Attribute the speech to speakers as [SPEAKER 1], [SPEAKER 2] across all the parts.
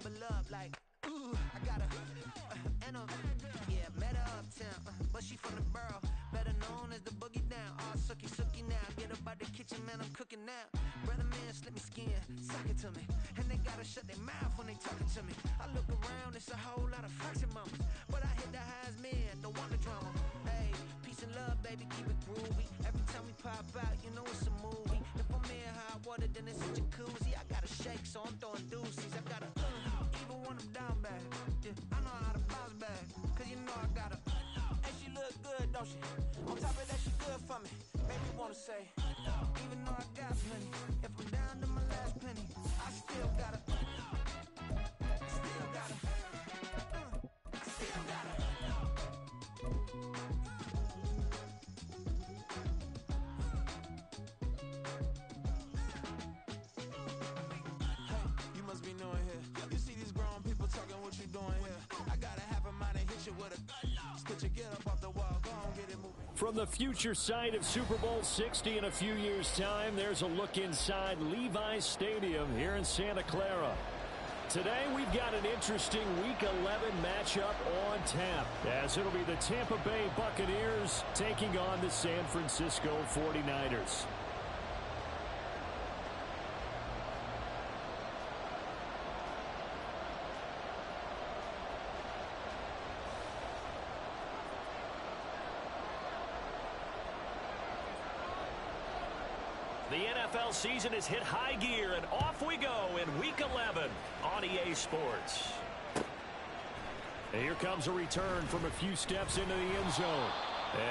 [SPEAKER 1] double up like, ooh, I got her, and yeah, met her uptown, but she from the borough, better known as the boogie down. All sucky now, get up out the kitchen, man, I'm cooking now. Brother man, slip me skin, suck it to me, and they gotta shut their mouth when they talking to me. I look around, it's a whole lot of fraction mamas, but I hit the highs, man, don't want the drama. Hey, peace and love, baby, keep it groovy. Every time we pop out, you know it's a movie. If I'm in hot water, then it's a jacuzzi. I gotta shake, so I'm throwing deuces. I gotta even when I'm down bad. Yeah, I know how to bounce back, cause you know I gotta. And she look good, don't she? On top of that, she good for me. Make me wanna say, even though I got plenty, if I'm down to my last penny, I still gotta. Still gotta. I still gotta. You must be knowing here. You see these grown people talking, what you doing here? I gotta have a mind and hit you with a stitch you, get up off the wall, go on, get it moving.
[SPEAKER 2] From the future site of Super Bowl 60 in a few years' time, there's a look inside Levi's Stadium here in Santa Clara. Today, we've got an interesting Week 11 matchup on tap, as it'll be the Tampa Bay Buccaneers taking on the San Francisco 49ers. The NFL season has hit high gear, and off we go in Week 11 on EA Sports. And here comes a return from a few steps into the end zone.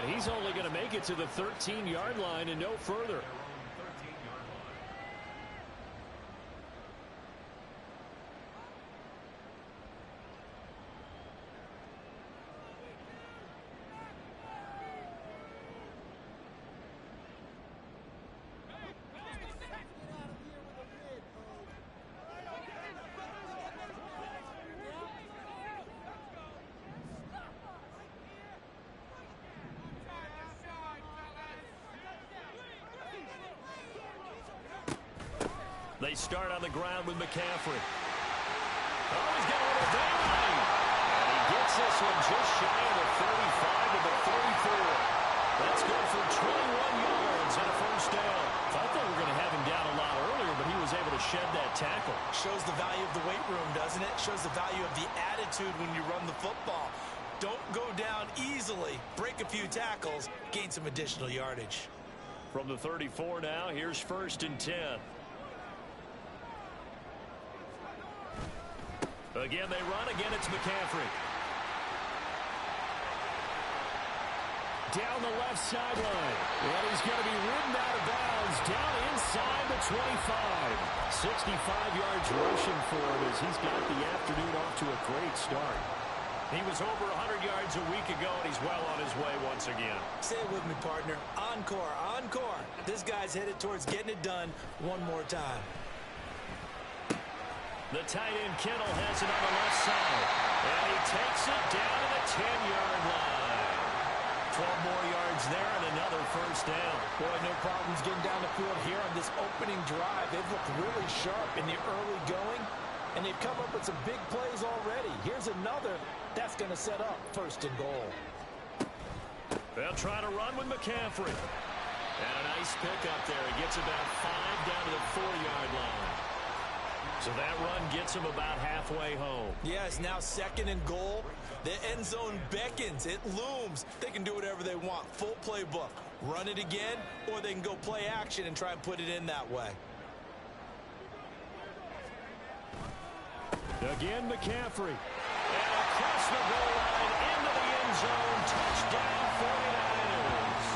[SPEAKER 2] And he's only going to make it to the 13-yard line and no further. They start on the ground with McCaffrey. Oh, he's got a little daylight. And he gets this one just shy of the 35 to the 34. That's good for 21 yards and a first down. Thought they were going to have him down a lot earlier, but he was able to shed that tackle.
[SPEAKER 3] Shows the value of the weight room, doesn't it? Shows the value of the attitude when you run the football. Don't go down easily. Break a few tackles. Gain some additional yardage.
[SPEAKER 2] From the 34 now, here's 1st and 10. Again, they run. Again, it's McCaffrey. Down the left sideline. And he's going to be ridden out of bounds down inside the 25. 65 yards rushing for him as he's got the afternoon off to a great start. He was over 100 yards a week ago, and he's well on his way once again.
[SPEAKER 3] Say it with me, partner. Encore, encore. This guy's headed towards getting it done one more time.
[SPEAKER 2] The tight end Kittle has it on the left side. And he takes it down to the 10-yard line. 12 more yards there and another first down.
[SPEAKER 3] Boy, no problems getting down the field here on this opening drive. They've looked really sharp in the early going, and they've come up with some big plays already. Here's another that's going to set up 1st and goal.
[SPEAKER 2] They'll try to run with McCaffrey. And a nice pickup there. He gets about 5 down to the 4-yard line. So that run gets him about halfway home.
[SPEAKER 3] Yes, now 2nd and goal. The end zone beckons. It looms. They can do whatever they want. Full playbook. Run it again, or they can go play action and try and put it in that way.
[SPEAKER 2] Again, McCaffrey. And across the goal line into the end zone. Touchdown, 49ers.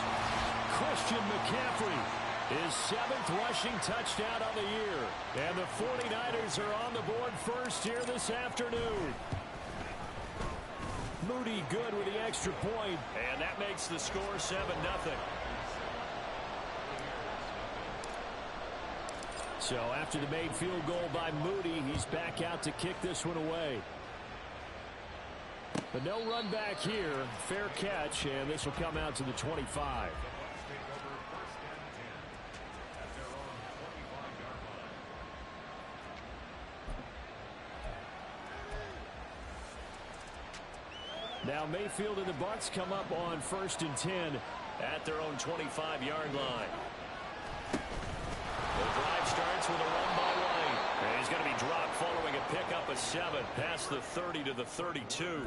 [SPEAKER 2] Christian McCaffrey. His 7th rushing touchdown on the year. And the 49ers are on the board first here this afternoon. Moody good with the extra point. And that makes the score 7-0. So after the made field goal by Moody, he's back out to kick this one away. But no run back here. Fair catch, and this will come out to the 25. Now Mayfield and the Bucs come up on 1st and 10 at their own 25-yard line. The drive starts with a run by White. And he's going to be dropped following a pickup of 7 past the 30 to the 32.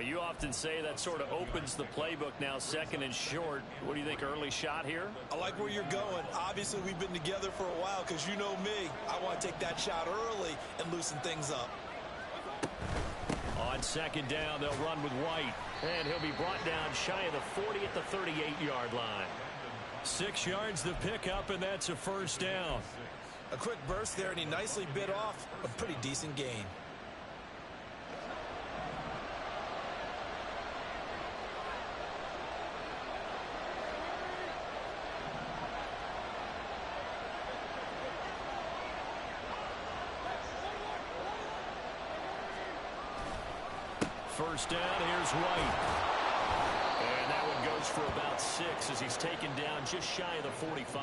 [SPEAKER 2] You often say that sort of opens the playbook now, 2nd and short. What do you think, early shot here?
[SPEAKER 3] I like where you're going. Obviously, we've been together for a while because you know me. I want to take that shot early and loosen things up.
[SPEAKER 2] On 2nd down, they'll run with White. And he'll be brought down shy of the 40 at the 38-yard line. 6 yards the pickup, and that's a 1st down.
[SPEAKER 3] A quick burst there, and he nicely bit off a pretty decent gain.
[SPEAKER 2] First down, here's White. And that one goes for about 6 as he's taken down just shy of the 45.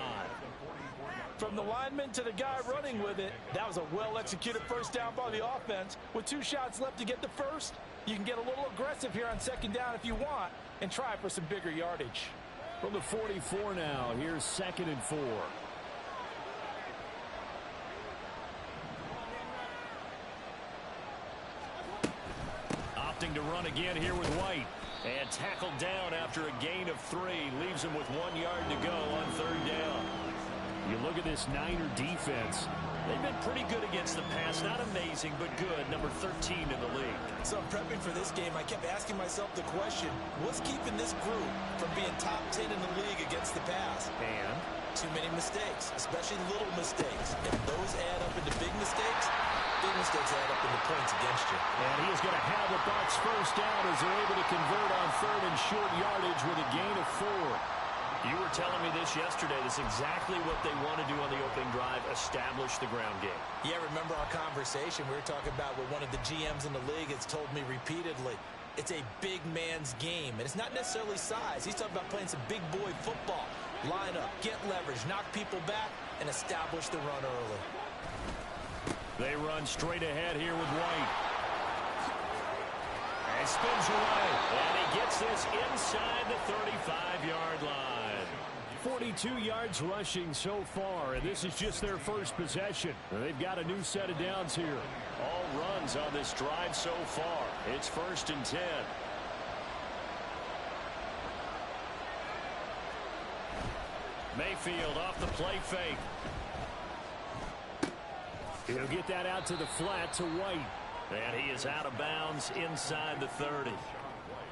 [SPEAKER 3] From the lineman to the guy running with it, that was a well-executed first down by the offense. With 2 shots left to get the first, you can get a little aggressive here on 2nd down if you want and try for some bigger yardage.
[SPEAKER 2] From the 44 now, here's 2nd and 4. To run again here with White, and tackled down after a gain of 3, leaves him with 1 yard to go on 3rd down. You look at this Niner defense, they've been pretty good against the pass, not amazing but good, number 13 in the league.
[SPEAKER 3] So prepping for this game, I kept asking myself the question, what's keeping this group from being top 10 in the league against the pass?
[SPEAKER 2] And
[SPEAKER 3] too many mistakes, especially little mistakes. If those add up into big mistakes add up into points against you.
[SPEAKER 2] And he is going to have the Bucs first down as they're able to convert on 3rd and short yardage with a gain of 4. You were telling me this yesterday. This is exactly what they want to do on the opening drive, establish the ground game.
[SPEAKER 3] Yeah, remember our conversation? We were talking about what one of the GMs in the league has told me repeatedly. It's a big man's game, and it's not necessarily size. He's talking about playing some big boy football. Line up, get leverage, knock people back, and establish the run early.
[SPEAKER 2] They run straight ahead here with White. And spins away. And he gets this inside the 35-yard line. 42 yards rushing so far, and this is just their first possession. They've got a new set of downs here. All runs on this drive so far. It's 1st and 10. Mayfield off the play fake. He'll get that out to the flat to White. And he is out of bounds inside the 30.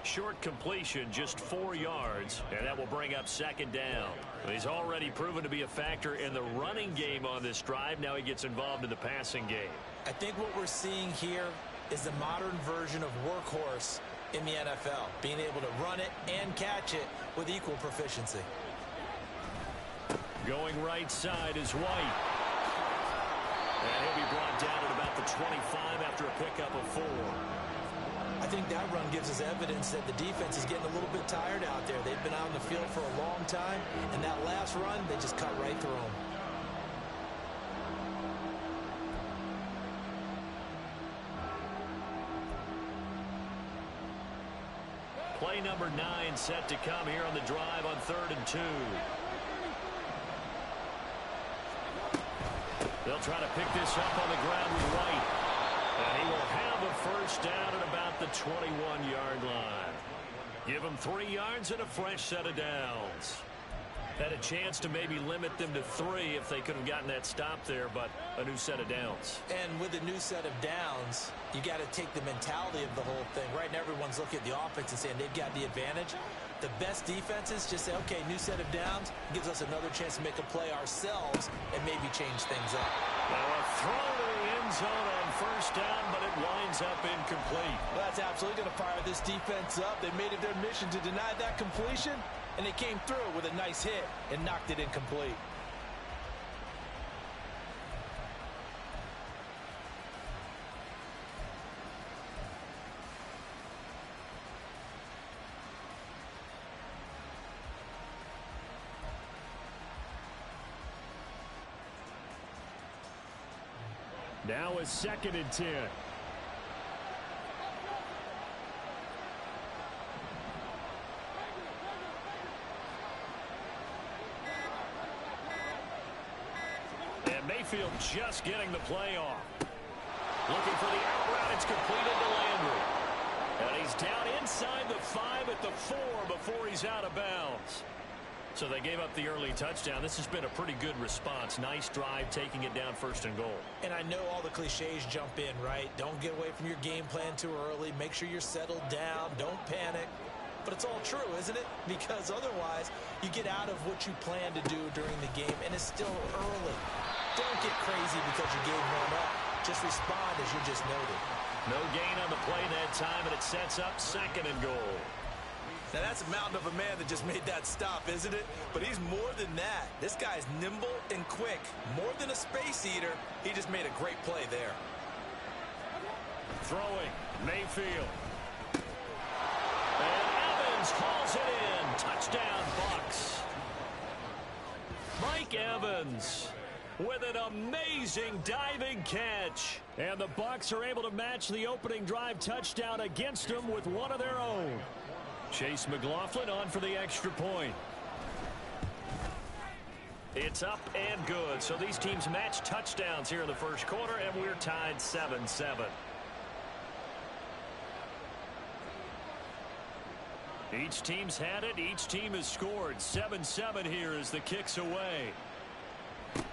[SPEAKER 2] Short completion, just 4 yards, and that will bring up 2nd down. He's already proven to be a factor in the running game on this drive. Now he gets involved in the passing game.
[SPEAKER 3] I think what we're seeing here is the modern version of workhorse in the NFL, being able to run it and catch it with equal proficiency.
[SPEAKER 2] Going right side is White. And he'll be brought down at about the 25 after a pickup of 4.
[SPEAKER 3] I think that run gives us evidence that the defense is getting a little bit tired out there. They've been out on the field for a long time, and that last run, they just cut right through them.
[SPEAKER 2] Play number 9 set to come here on the drive on 3rd and 2. They'll try to pick this up on the ground with White. And he will have a first down at about the 21-yard line. Give him 3 yards and a fresh set of downs. Had a chance to maybe limit them to 3 if they could have gotten that stop there, but a new set of downs.
[SPEAKER 3] And with a new set of downs, you got to take the mentality of the whole thing. Right now, everyone's looking at the offense and saying they've got the advantage. The best defenses just say, okay, new set of downs gives us another chance to make a play ourselves and maybe change things up.
[SPEAKER 2] Now a throw to the end zone on first down, but it winds up incomplete.
[SPEAKER 3] Well, that's absolutely going to fire this defense up. They made it their mission to deny that completion, and they came through with a nice hit and knocked it incomplete.
[SPEAKER 2] Now a 2nd and 10. And Mayfield just getting the play off. Looking for the out route. It's completed to Landry. And he's down inside the 5 at the 4 before he's out of bounds. So they gave up the early touchdown. This has been a pretty good response. Nice drive, taking it down 1st and goal.
[SPEAKER 3] And I know all the cliches jump in, right? Don't get away from your game plan too early. Make sure you're settled down. Don't panic. But it's all true, isn't it? Because otherwise, you get out of what you plan to do during the game, and it's still early. Don't get crazy because your game ran up. Just respond as you just noted.
[SPEAKER 2] No gain on the play that time, and it sets up 2nd and goal.
[SPEAKER 3] Now, that's a mountain of a man that just made that stop, isn't it? But he's more than that. This guy's nimble and quick. More than a space eater, he just made a great play there.
[SPEAKER 2] Throwing, Mayfield. And Evans calls it in. Touchdown, Bucs. Mike Evans with an amazing diving catch. And the Bucs are able to match the opening drive touchdown against them with one of their own. Chase McLaughlin on for the extra point. It's up and good. So these teams match touchdowns here in the 1st quarter, and we're tied 7-7. Each team's had it. Each team has scored. 7-7 here as the kick's away. And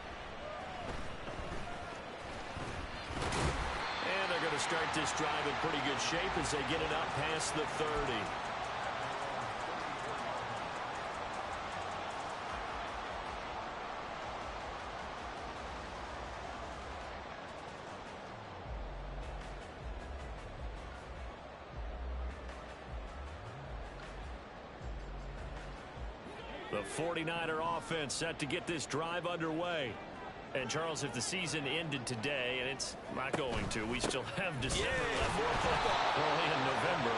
[SPEAKER 2] they're going to start this drive in pretty good shape as they get it up past the 30. The 49er offense set to get this drive underway. And, Charles, if the season ended today, and it's not going to, we still have December left. Early in November.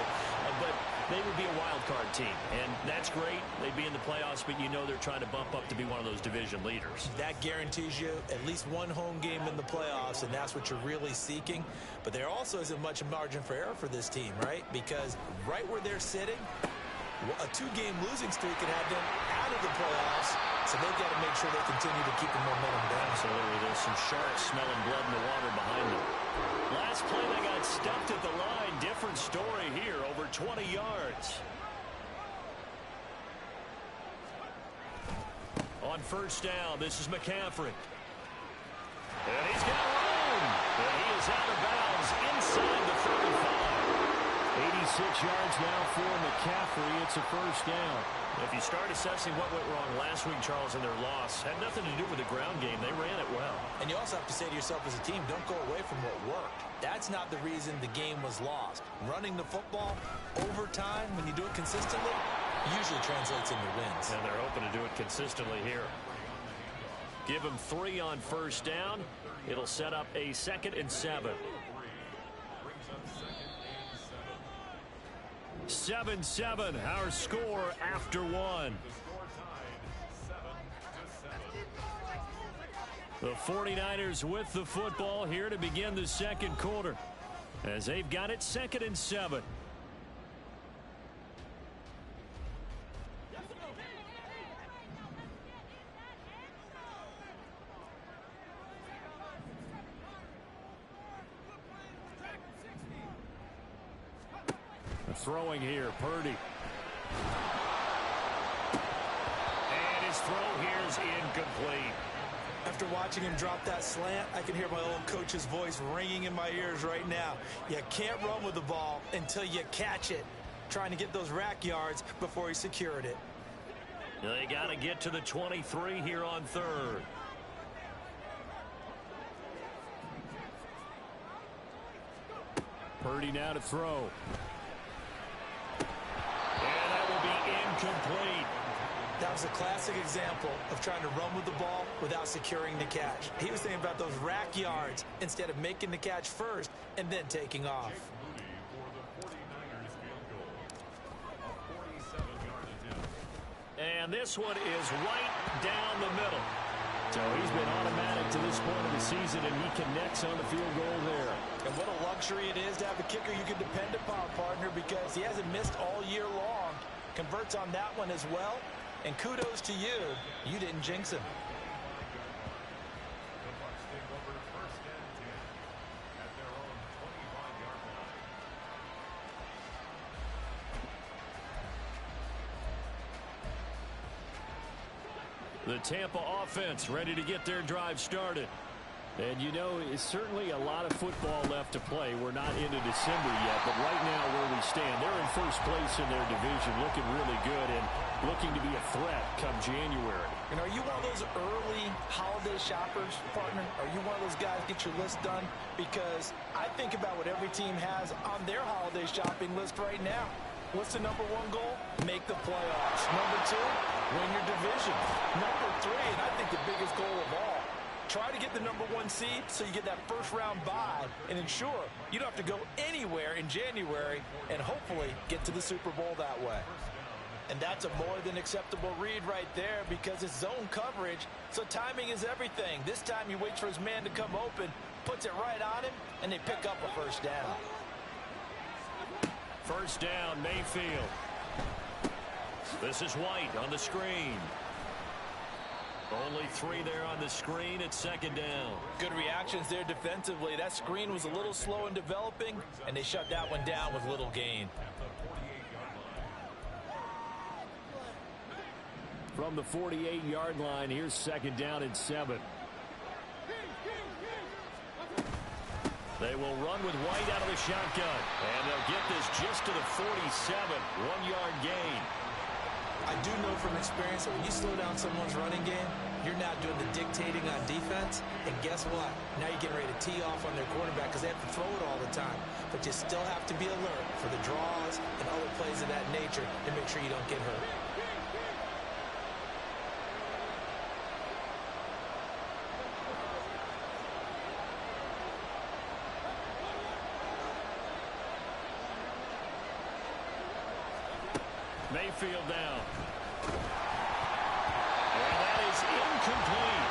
[SPEAKER 2] But they would be a wild card team. And that's great. They'd be in the playoffs, but you know they're trying to bump up to be one of those division leaders.
[SPEAKER 3] That guarantees you at least one home game in the playoffs, and that's what you're really seeking. But there also isn't much margin for error for this team, right? Because right where they're sitting, a 2-game losing streak could have them out of the playoffs, so they've got to make sure they continue to keep the momentum down.
[SPEAKER 2] Absolutely. There's some sharks smelling blood in the water behind them. Last play, they got stuffed at the line. Different story here, over 20 yards. On 1st down, this is McCaffrey. And he's got room. And he is out of bounds inside the 35. 86 yards now for McCaffrey. It's a 1st down. If you start assessing what went wrong last week, Charles, in their loss, had nothing to do with the ground game. They ran it well.
[SPEAKER 3] And you also have to say to yourself as a team, don't go away from what worked. That's not the reason the game was lost. Running the football over time, when you do it consistently, usually translates into wins.
[SPEAKER 2] And they're hoping to do it consistently here. Give them 3 on 1st down. It'll set up a 2nd and 7. 7-7, our score after 1. The 49ers with the football here to begin the 2nd quarter, as they've got it 2nd and 7. Throwing here, Purdy. And his throw here is incomplete.
[SPEAKER 3] After watching him drop that slant, I can hear my old coach's voice ringing in my ears right now. You can't run with the ball until you catch it. Trying to get those rack yards before he secured it.
[SPEAKER 2] They got to get to the 23 here on 3rd. Purdy now to throw. Incomplete.
[SPEAKER 3] That was a classic example of trying to run with the ball without securing the catch. He was thinking about those rack yards instead of making the catch first and then taking off.
[SPEAKER 2] And this one is right down the middle. So he's been automatic to this point of the season, and he connects on the field goal there.
[SPEAKER 3] And what a luxury it is to have a kicker you can depend upon, partner, because he hasn't missed all year long. Converts on that one as well. And kudos to you. You didn't jinx him.
[SPEAKER 2] The Tampa offense ready to get their drive started. And, you know, it's certainly a lot of football left to play. We're not into December yet, but right now where we stand, they're in first place in their division, looking really good and looking to be a threat come January.
[SPEAKER 3] And are you one of those early holiday shoppers, partner? Are you one of those guys get your list done? Because I think about what every team has on their holiday shopping list right now. What's the number one goal? Make the playoffs. Number two, win your division. Number three, and I think the biggest goal of all, try to get the number one seed so you get that first round bye and ensure you don't have to go anywhere in January and hopefully get to the Super Bowl that way. And that's a more than acceptable read right there because it's zone coverage, so timing is everything. This time he waits for his man to come open, puts it right on him, and they pick up a first down.
[SPEAKER 2] First down, Mayfield. This is White on the screen. Only 3 there on the screen at second down.
[SPEAKER 3] Good reactions there defensively. That screen was a little slow in developing, and they shut that one down with little gain.
[SPEAKER 2] From the 48-yard line, here's second down and 7. They will run with White out of the shotgun. And they'll get this just to the 47. 1-yard gain.
[SPEAKER 3] I do know from experience that when you slow down someone's running game, you're now doing the dictating on defense. And guess what? Now you're getting ready to tee off on their quarterback because they have to throw it all the time. But you still have to be alert for the draws and other plays of that nature to make sure you don't get hurt.
[SPEAKER 2] Mayfield down. And that is incomplete.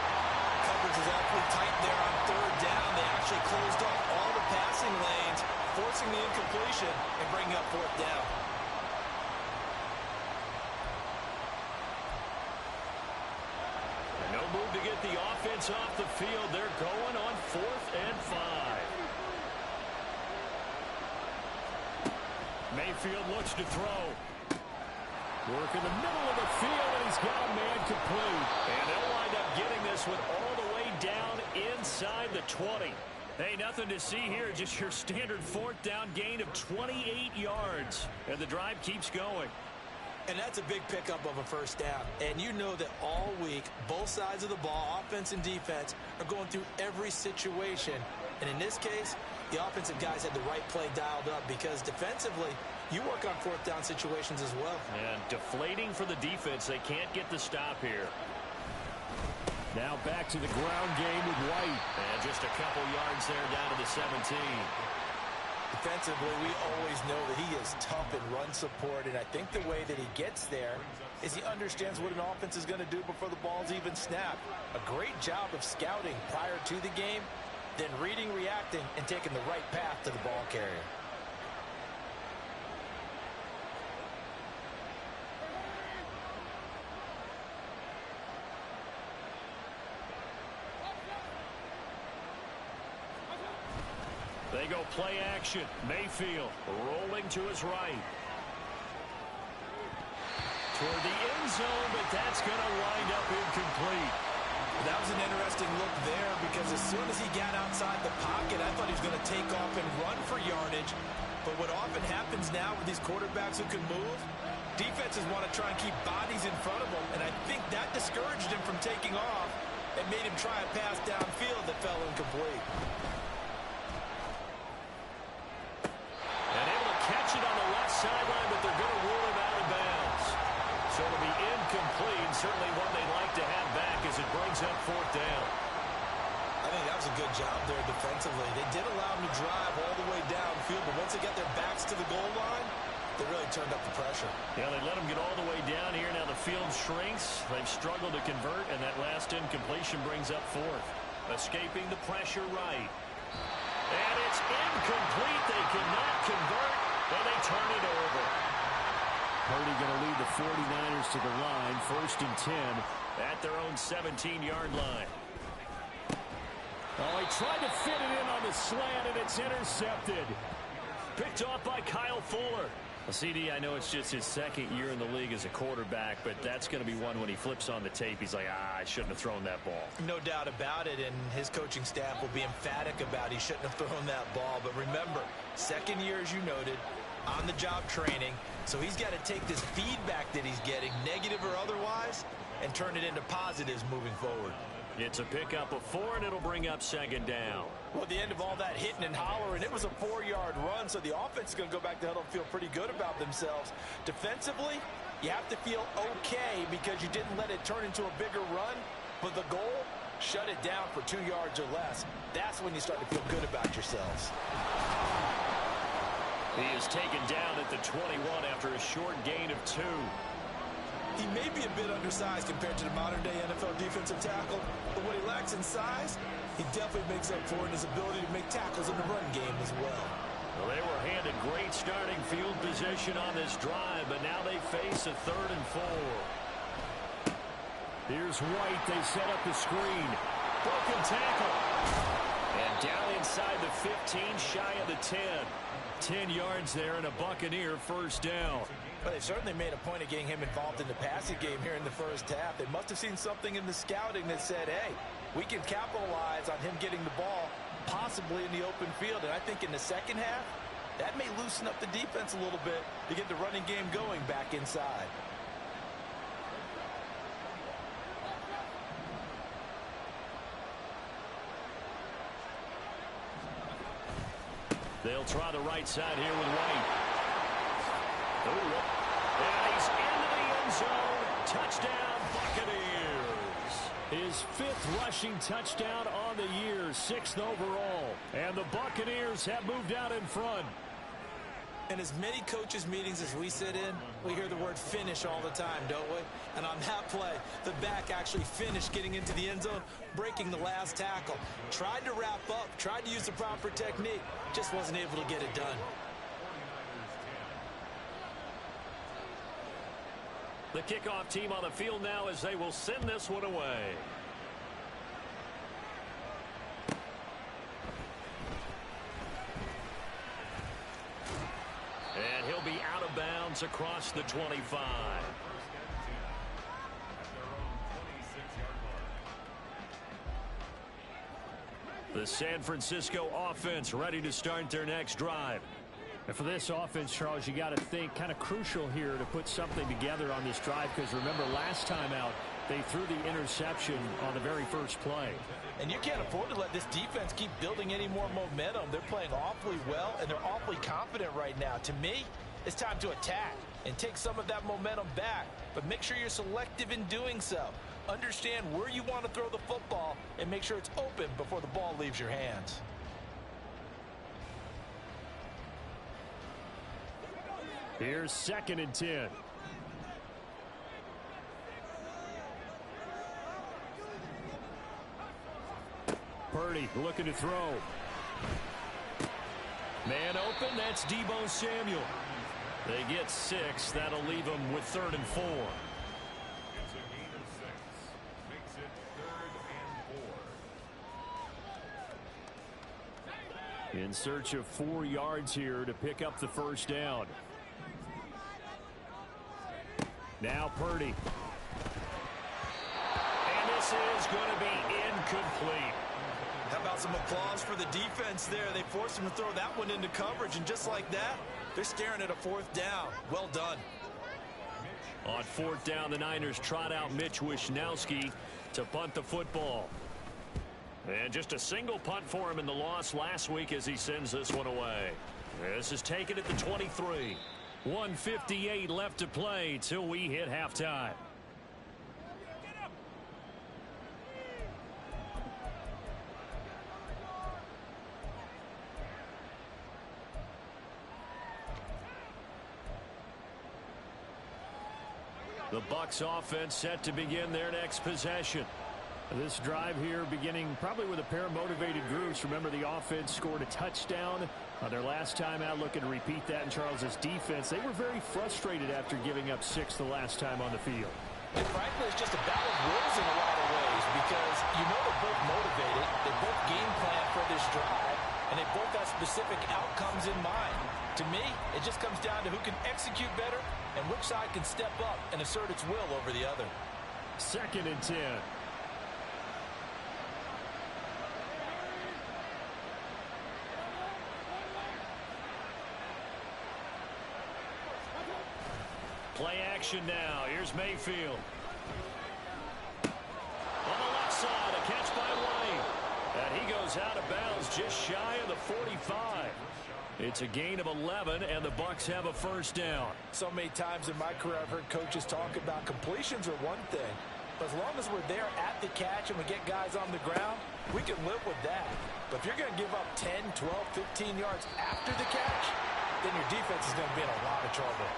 [SPEAKER 3] Coverage is awfully tight there on third down. They actually closed off all the passing lanes, forcing the incompletion and bringing up fourth down.
[SPEAKER 2] No move to get the offense off the field. They're going on 4th and 5. Mayfield looks to throw. Work in the middle of the field, and he's got a man complete. And they'll wind up getting this one all the way down inside the 20. Hey, nothing to see here, just your standard 4th down gain of 28 yards. And the drive keeps going.
[SPEAKER 3] And that's a big pickup of a first down. And you know that all week, both sides of the ball, offense and defense, are going through every situation. And in this case, the offensive guys had the right play dialed up because defensively, you work on 4th down situations as well.
[SPEAKER 2] And deflating for the defense. They can't get the stop here. Now back to the ground game with White. And just a couple yards there down to the 17.
[SPEAKER 3] Defensively, we always know that he is tough in run support, and I think the way that he gets there is he understands what an offense is going to do before the ball's even snapped. A great job of scouting prior to the game, then reading, reacting, and taking the right path to the ball carrier.
[SPEAKER 2] They go play action. Mayfield rolling to his right. Toward the end zone, but that's going to wind up incomplete.
[SPEAKER 3] That was an interesting look there because as soon as he got outside the pocket, I thought he was going to take off and run for yardage. But what often happens now with these quarterbacks who can move, defenses want to try and keep bodies in front of them, and I think that discouraged him from taking off and made him try a pass downfield that fell incomplete.
[SPEAKER 2] Catch it on the left sideline, but they're going to rule him out of bounds. So it'll be incomplete, certainly one they'd like to have back as it brings up 4th down.
[SPEAKER 3] I think that was a good job there defensively. They did allow him to drive all the way downfield, but once they got their backs to the goal line, they really turned up the pressure.
[SPEAKER 2] Yeah, they let him get all the way down here. Now the field shrinks. They've struggled to convert, and that last incompletion brings up 4th. Escaping the pressure right. And it's incomplete. They cannot convert. And they turn it over. Purdy going to lead the 49ers to the line. 1st and 10 at their own 17-yard line. Oh, he tried to fit it in on the slant, and it's intercepted. Picked off by Kyle Fuller. Well, CD, I know it's just his second year in the league as a quarterback, but that's going to be one when he flips on the tape, he's like, I shouldn't have thrown that ball.
[SPEAKER 3] No doubt about it, and his coaching staff will be emphatic about he shouldn't have thrown that ball. But remember, second year, as you noted, on-the-job training, so he's got to take this feedback that he's getting, negative or otherwise, and turn it into positives moving forward.
[SPEAKER 2] It's a pickup of 4, and it'll bring up second down.
[SPEAKER 3] Well, at the end of all that hitting and hollering, it was a 4-yard run, so the offense is going to go back to huddle and feel pretty good about themselves. Defensively, you have to feel okay because you didn't let it turn into a bigger run, but the goal, shut it down for 2 yards or less. That's when you start to feel good about yourselves.
[SPEAKER 2] He is taken down at the 21 after a short gain of 2.
[SPEAKER 3] He may be a bit undersized compared to the modern-day NFL defensive tackle, but what he lacks in size, he definitely makes up for in his ability to make tackles in the run game as well.
[SPEAKER 2] Well, they were handed great starting field position on this drive, but now they face a 3rd and 4. Here's White. They set up the screen. Broken tackle. And down inside the 15, shy of the 10. 10 yards there and a Buccaneer first down.
[SPEAKER 3] But they certainly made a point of getting him involved in the passing game here in the first half. They must have seen something in the scouting that said, hey, we can capitalize on him getting the ball possibly in the open field. And I think in the second half, that may loosen up the defense a little bit to get the running game going back inside.
[SPEAKER 2] They'll try the right side here with White. Ooh, and he's into the end zone. Touchdown, Buccaneers. His 5th rushing touchdown on the year, 6th overall. And the Buccaneers have moved out in front.
[SPEAKER 3] In as many coaches' meetings as we sit in, we hear the word finish all the time, don't we? And on that play, the back actually finished getting into the end zone, breaking the last tackle. Tried to wrap up, tried to use the proper technique, just wasn't able to get it done.
[SPEAKER 2] The kickoff team on the field now as they will send this one away. And he'll be out of bounds across the 25. The San Francisco offense ready to start their next drive.
[SPEAKER 4] And for this offense, Charles, you got to think kind of crucial here to put something together on this drive, because remember last time out they threw the interception on the very first play.
[SPEAKER 3] And you can't afford to let this defense keep building any more momentum. They're playing awfully well, and they're awfully confident right now. To me, it's time to attack and take some of that momentum back, but make sure you're selective in doing so. Understand where you want to throw the football and make sure it's open before the ball leaves your hands.
[SPEAKER 2] Here's 2nd and 10. Purdy looking to throw. Man open, that's Deebo Samuel. They get 6. That'll leave them with 3rd and 4. In search of 4 yards here to pick up the first down. Now Purdy. And this is going to be incomplete.
[SPEAKER 3] How about some applause for the defense there? They forced him to throw that one into coverage, and just like that, they're staring at a 4th down. Well done.
[SPEAKER 2] On 4th down, the Niners trot out Mitch Wishnowski to punt the football. And just a single punt for him in the loss last week as he sends this one away. This is taken at the 23. 1:58 left to play till we hit halftime. The Bucs offense set to begin their next possession.
[SPEAKER 4] This drive here beginning probably with a pair of motivated groups. Remember, the offense scored a touchdown on their last time out. Looking to repeat that in Charles's defense. They were very frustrated after giving up 6 the last time on the field.
[SPEAKER 3] And frankly, it's just a battle of wills in a lot of ways, because you know they're both motivated. They both game plan for this drive. and they both have specific outcomes in mind. To me, it just comes down to who can execute better and which side can step up and assert its will over the other.
[SPEAKER 2] 2nd and 10. Play action now. Here's Mayfield. On the left side, a catch by White. And he goes out of bounds just shy of the 45. It's a gain of 11, and the Bucs have a first down.
[SPEAKER 3] So many times in my career, I've heard coaches talk about completions are one thing. But as long as we're there at the catch and we get guys on the ground, we can live with that. But if you're going to give up 10, 12, 15 yards after the catch, then your defense is going to be in a lot of trouble.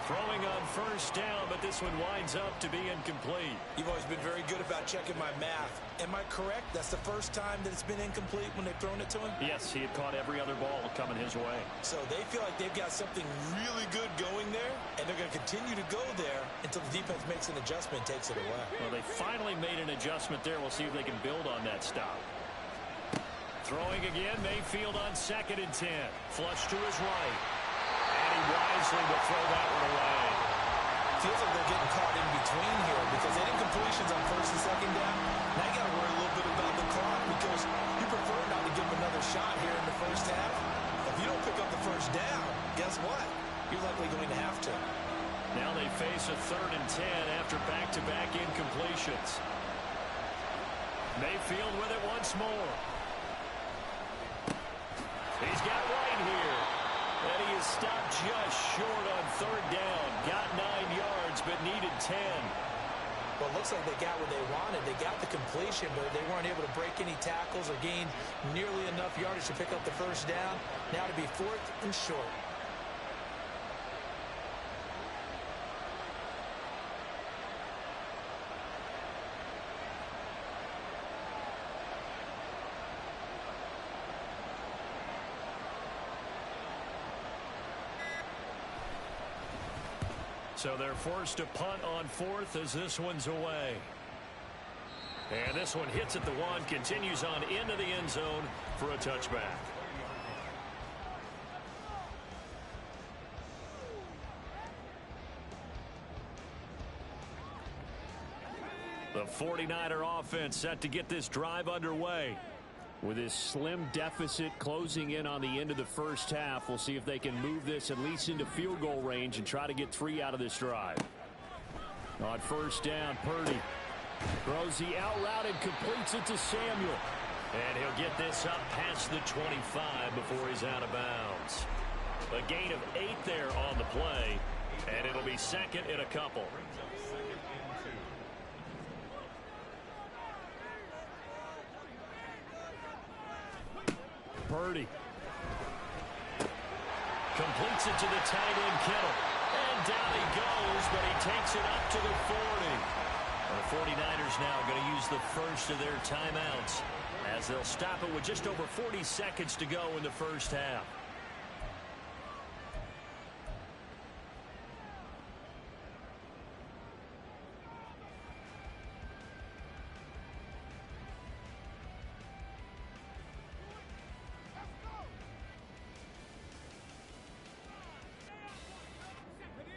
[SPEAKER 2] Throwing on first down, but this one winds up to be incomplete.
[SPEAKER 3] You've always been very good about checking my math. Am I correct? That's the first time that it's been incomplete when they've thrown it to him?
[SPEAKER 2] Yes, he had caught every other ball coming his way.
[SPEAKER 3] So they feel like they've got something really good going there, and they're going to continue to go there until the defense makes an adjustment and takes it away.
[SPEAKER 2] Well, they finally made an adjustment there. We'll see if they can build on that stop. Throwing again, Mayfield on 2nd and 10. Flush to his right. And he wisely will throw that one away.
[SPEAKER 3] Feels like they're getting caught in between here because they did completions on 1st and 2nd down. Now you got to worry a little bit about the clock because you prefer not to give them another shot here in the first half. If you don't pick up the first down, guess what? You're likely going to have to.
[SPEAKER 2] Now they face a 3rd and 10 after back-to-back incompletions. Mayfield with it once more. He's got White here. And he is stopped just short on 3rd down. Got 9 yards, but needed 10.
[SPEAKER 3] Well, it looks like they got what they wanted. They got the completion, but they weren't able to break any tackles or gain nearly enough yardage to pick up the first down. Now to be 4th and short.
[SPEAKER 2] So they're forced to punt on 4th as this one's away. And this one hits at the 1, continues on into the end zone for a touchback. The 49er offense set to get this drive underway. With this slim deficit closing in on the end of the first half, we'll see if they can move this at least into field goal range and try to get 3 out of this drive. On first down, Purdy throws the out route and completes it to Samuel. And he'll get this up past the 25 before he's out of bounds. A gain of 8 there on the play, and it'll be 2nd and a couple. Purdy completes it to the tight end Kittle. And down he goes, but he takes it up to the 40. The 49ers now going to use the first of their timeouts as they'll stop it with just over 40 seconds to go in the first half.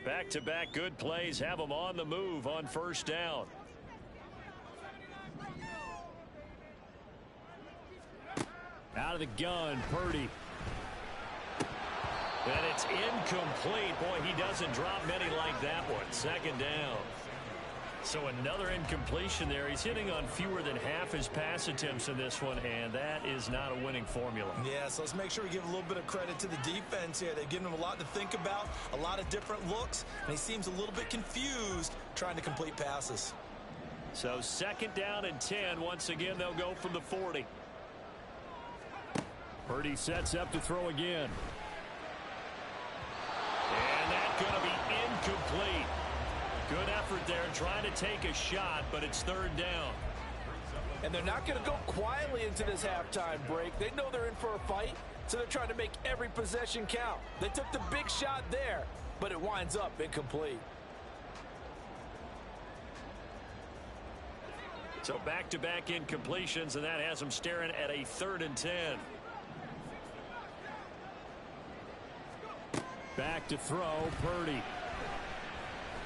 [SPEAKER 2] Back-to-back good plays have them on the move on first down. Out of the gun, Purdy. And it's incomplete. Boy, he doesn't drop many like that one. 2nd down. So another incompletion there. He's hitting on fewer than half his pass attempts in this one, and that is not a winning formula.
[SPEAKER 3] Yeah, so let's make sure we give a little bit of credit to the defense here. They've given him a lot to think about, a lot of different looks, and he seems a little bit confused trying to complete passes.
[SPEAKER 2] So 2nd down and 10. Once again, they'll go from the 40. Purdy sets up to throw again. And that's going to be incomplete. Good effort there trying to take a shot, but it's 3rd down.
[SPEAKER 3] And they're not going to go quietly into this halftime break. They know they're in for a fight, so they're trying to make every possession count. They took the big shot there, but it winds up incomplete.
[SPEAKER 2] So back-to-back incompletions, and that has them staring at a 3rd and 10. Back to throw, Purdy.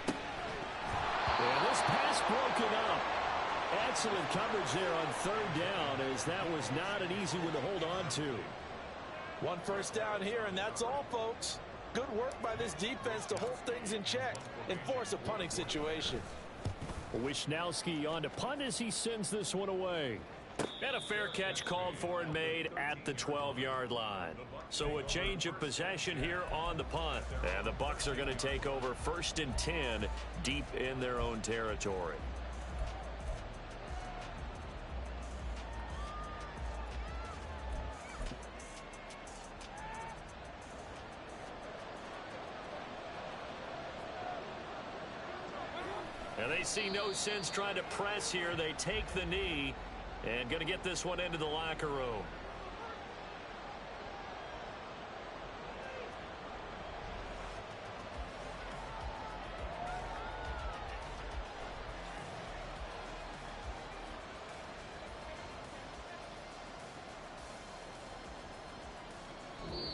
[SPEAKER 2] And this pass broken up. Excellent coverage there on third down, as that was not an easy one to hold on to.
[SPEAKER 3] One first down here, and that's all, folks. Good work by this defense to hold things in check and force a punting situation.
[SPEAKER 2] Wisnowski on to punt as he sends this one away. And a fair catch called for and made at the 12-yard line. So a change of possession here on the punt. And the Bucs are going to take over 1st and 10 deep in their own territory. And they see no sense trying to press here. They take the knee and going to get this one into the locker room.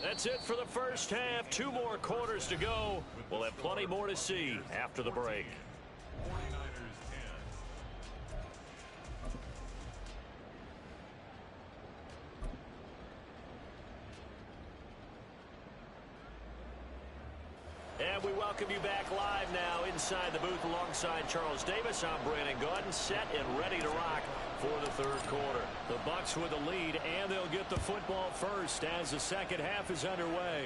[SPEAKER 2] That's it for the first half. 2 more quarters to go. We'll have plenty more to see after the break. And we welcome you back live now inside the booth alongside Charles Davis. I'm Brandon Gaudin, set and ready to rock for the third quarter. The Bucs with the lead, and they'll get the football first as the second half is underway.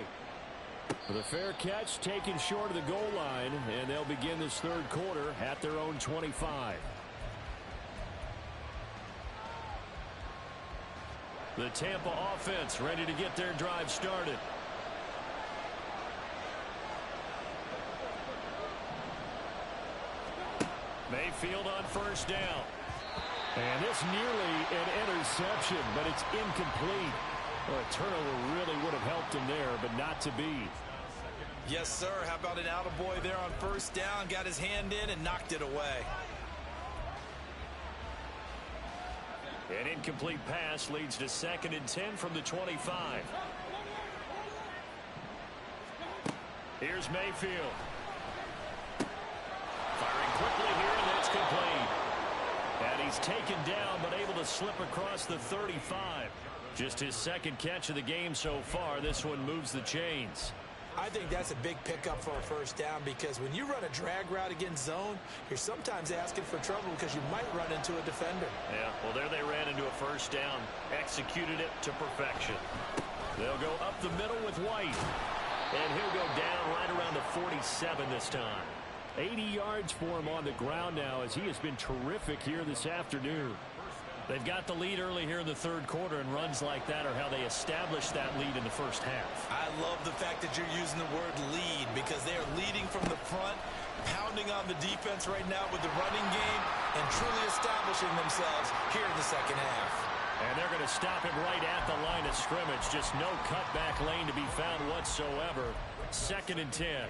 [SPEAKER 2] The fair catch taken short of the goal line, and they'll begin this third quarter at their own 25. The Tampa offense ready to get their drive started. Mayfield on first down. And this nearly an interception, but it's incomplete. Well, a turnover really would have helped him there, but not to be.
[SPEAKER 3] Yes, sir. How about an attaboy there on first down? Got his hand in and knocked it away.
[SPEAKER 2] An incomplete pass leads to 2nd and 10 from the 25. Here's Mayfield. Firing quickly here, and that's complete. And he's taken down, but able to slip across the 35. Just his 2nd catch of the game so far. This one moves the chains.
[SPEAKER 3] I think that's a big pickup for a first down, because when you run a drag route against zone, you're sometimes asking for trouble because you might run into a defender.
[SPEAKER 2] Yeah, well, there they ran into a first down. Executed it to perfection. They'll go up the middle with White. And he'll go down right around the 47 this time. 80 yards for him on the ground now, as he has been terrific here this afternoon. They've got the lead early here in the third quarter, and runs like that are how they establish that lead in the first half.
[SPEAKER 3] I love the fact that you're using the word lead, because they are leading from the front, pounding on the defense right now with the running game, and truly establishing themselves here in the second half.
[SPEAKER 2] And they're going to stop him right at the line of scrimmage. Just no cutback lane to be found whatsoever. 2nd and 10.